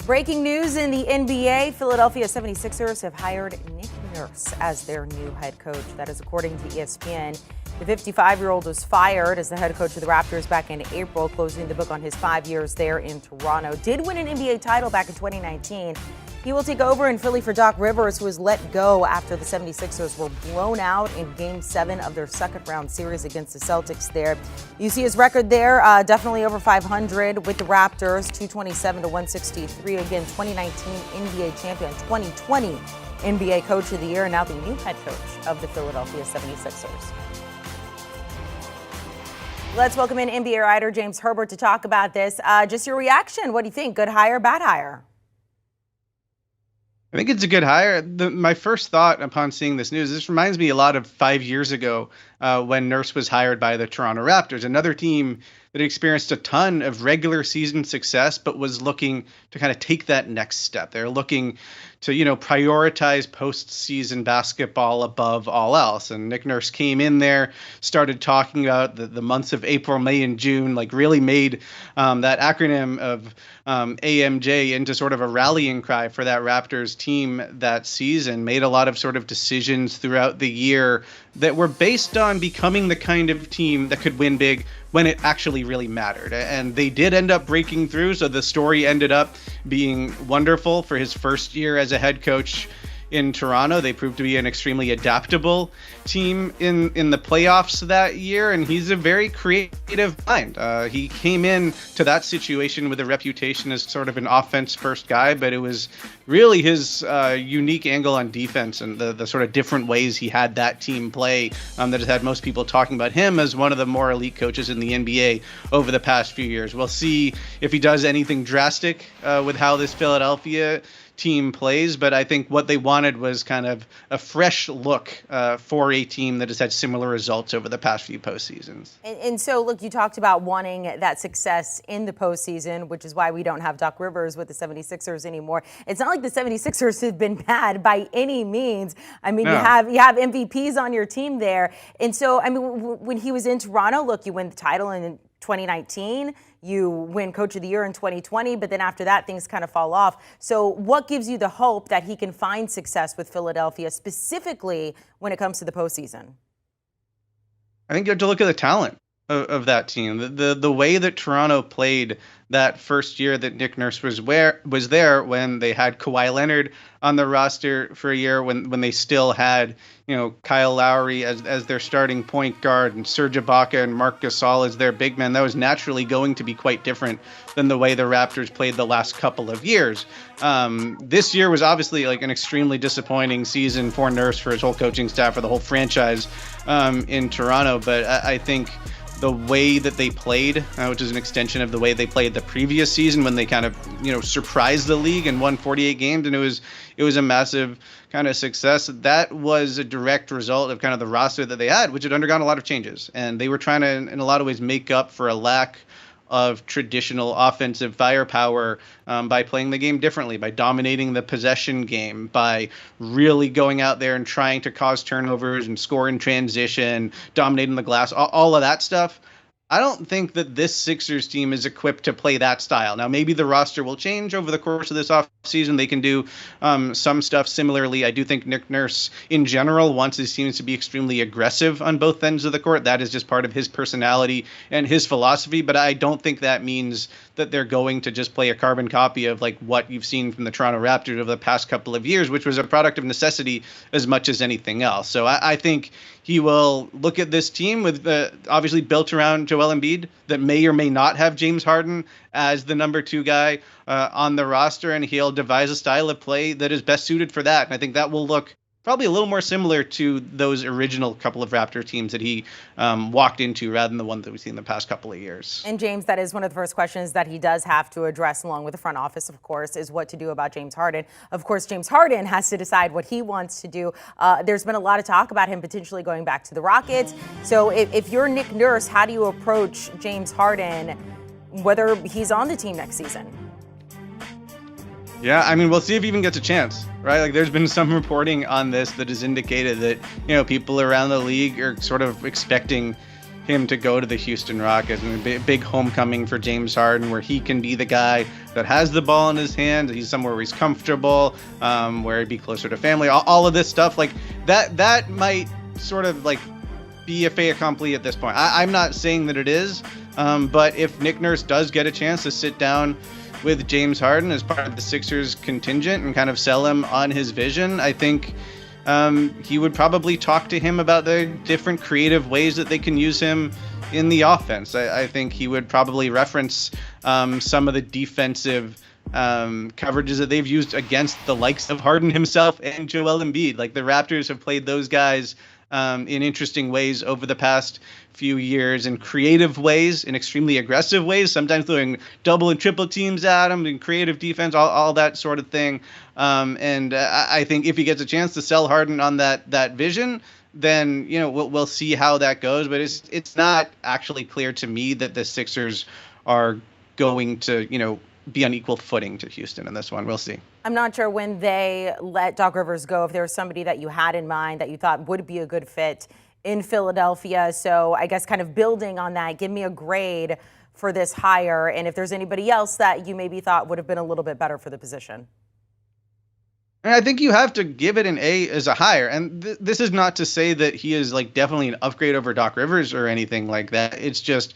Breaking news in the NBA, Philadelphia 76ers have hired Nick Nurse as their new head coach. That is according to ESPN. The 55-year-old was fired as the head coach of the Raptors back in April, closing the book on his 5 years there in Toronto. Did win an NBA title back in 2019. He will take over in Philly for Doc Rivers, who was let go after the 76ers were blown out in Game 7 of their second-round series against the Celtics there. You see his record there, definitely over 500 with the Raptors, 227 to 163. Again, 2019 NBA champion, 2020 NBA Coach of the Year, and now the new head coach of the Philadelphia 76ers. Let's welcome in NBA writer James Herbert to talk about this. Just your reaction. What do you think? Good hire, bad hire? I think it's a good hire. My first thought upon seeing this news, this reminds me a lot of 5 years ago when Nurse was hired by the Toronto Raptors, another team that experienced a ton of regular season success, but was looking to kind of take that next step. They're looking to, prioritize postseason basketball above all else. And Nick Nurse came in there, started talking about the months of April, May, and June, like really made that acronym of AMJ into sort of a rallying cry for that Raptors team that season, made a lot of sort of decisions throughout the year that were based on becoming the kind of team that could win big when it actually really mattered. And they did end up breaking through. So the story ended up being wonderful for his first year as a head coach in Toronto. They proved to be an extremely adaptable team in the playoffs that year, and he's a very creative mind. He came in to that situation with a reputation as sort of an offense-first guy, but it was really his unique angle on defense and the sort of different ways he had that team play that has had most people talking about him as one of the more elite coaches in the NBA over the past few years. We'll see if he does anything drastic with how this Philadelphia team plays, but I think what they wanted was kind of a fresh look for a team that has had similar results over the past few postseasons. And so, look, you talked about wanting that success in the postseason, which is why we don't have Doc Rivers with the 76ers anymore. It's not like the 76ers have been bad by any means. I mean, no. you have MVPs on your team there. And so, I mean, when he was in Toronto, look, you win the title in 2019. You win Coach of the Year in 2020, but then after that, things kind of fall off. So what gives you the hope that he can find success with Philadelphia, specifically when it comes to the postseason? I think you have to look at the talent of that team. The way that Toronto played that first year that Nick Nurse was there, when they had Kawhi Leonard on the roster for a year, when they still had Kyle Lowry as their starting point guard and Serge Ibaka and Marc Gasol as their big men, that was naturally going to be quite different than the way the Raptors played the last couple of years. This year was obviously like an extremely disappointing season for Nurse, for his whole coaching staff, for the whole franchise in Toronto. But I think the way that they played, which is an extension of the way they played the previous season when they kind of, surprised the league and won 48 games, and it was a massive kind of success. That was a direct result of kind of the roster that they had, which had undergone a lot of changes, and they were trying to, in a lot of ways, make up for a lack of traditional offensive firepower by playing the game differently, by dominating the possession game, by really going out there and trying to cause turnovers and score in transition, dominating the glass, all of that stuff. I don't think that this Sixers team is equipped to play that style. Now, maybe the roster will change over the course of this offseason. They can do some stuff similarly. I do think Nick Nurse, in general, wants his teams to be extremely aggressive on both ends of the court. That is just part of his personality and his philosophy. But I don't think that means that they're going to just play a carbon copy of like what you've seen from the Toronto Raptors over the past couple of years, which was a product of necessity as much as anything else. So I think he will look at this team with obviously built around Joel Embiid that may or may not have James Harden as the number 2 guy on the roster, and he'll devise a style of play that is best suited for that. And I think that will look probably a little more similar to those original couple of Raptor teams that he walked into rather than the ones that we've seen the past couple of years. And James, that is one of the first questions that he does have to address, along with the front office, of course, is what to do about James Harden. Of course, James Harden has to decide what he wants to do. There's been a lot of talk about him potentially going back to the Rockets. So if you're Nick Nurse, how do you approach James Harden, whether he's on the team next season? Yeah, I mean, we'll see if he even gets a chance, right? Like, there's been some reporting on this that has indicated that, people around the league are sort of expecting him to go to the Houston Rockets, and a big homecoming for James Harden, where he can be the guy that has the ball in his hand. He's somewhere where he's comfortable, where he'd be closer to family. All of this stuff like that might sort of like be a fait accompli at this point. I'm not saying that it is, but if Nick Nurse does get a chance to sit down with James Harden as part of the Sixers contingent and kind of sell him on his vision, I think he would probably talk to him about the different creative ways that they can use him in the offense. I think he would probably reference some of the defensive coverages that they've used against the likes of Harden himself and Joel Embiid. Like, the Raptors have played those guys in interesting ways over the past few years, in creative ways, in extremely aggressive ways, sometimes throwing double and triple teams at him, in creative defense, all that sort of thing. And I think if he gets a chance to sell Harden on that vision, then we'll see how that goes. But it's not actually clear to me that the Sixers are going to be on equal footing to Houston in this one. We'll see. I'm not sure when they let Doc Rivers go, if there was somebody that you had in mind that you thought would be a good fit in Philadelphia. So I guess kind of building on that, give me a grade for this hire, and if there's anybody else that you maybe thought would have been a little bit better for the position. And I think you have to give it an A as a hire. And this is not to say that he is like definitely an upgrade over Doc Rivers or anything like that. It's just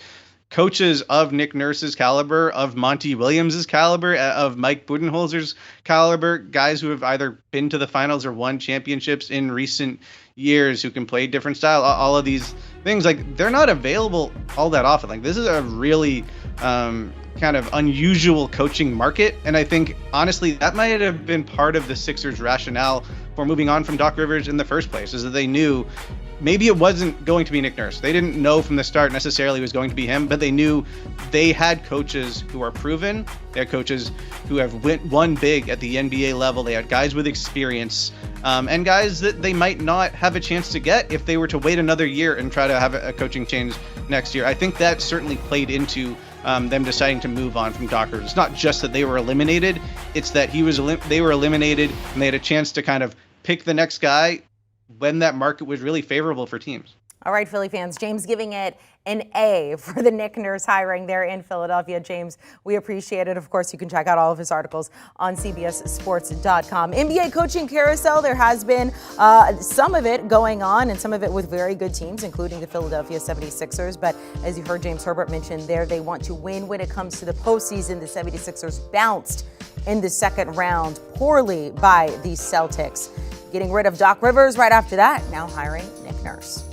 coaches of Nick Nurse's caliber, of Monty Williams's caliber, of Mike Budenholzer's caliber, guys who have either been to the finals or won championships in recent years, who can play different style, all of these things, like, they're not available all that often. Like, this is a really kind of unusual coaching market. And I think, honestly, that might have been part of the Sixers' rationale for moving on from Doc Rivers in the first place, is that they knew maybe it wasn't going to be Nick Nurse. They didn't know from the start necessarily it was going to be him, but they knew they had coaches who are proven. They had coaches who have won big at the NBA level. They had guys with experience, and guys that they might not have a chance to get if they were to wait another year and try to have a coaching change next year. I think that certainly played into them deciding to move on from Doc Rivers. It's not just that they were eliminated. It's that they were eliminated and they had a chance to kind of pick the next guy when that market was really favorable for teams. All right, Philly fans, James giving it an A for the Nick Nurse hiring there in Philadelphia. James, we appreciate it. Of course, you can check out all of his articles on CBSSports.com. NBA coaching carousel, there has been some of it going on, and some of it with very good teams, including the Philadelphia 76ers. But as you heard James Herbert mention there, they want to win when it comes to the postseason. The 76ers bounced in the second round poorly by the Celtics. Getting rid of Doc Rivers right after that, now hiring Nick Nurse.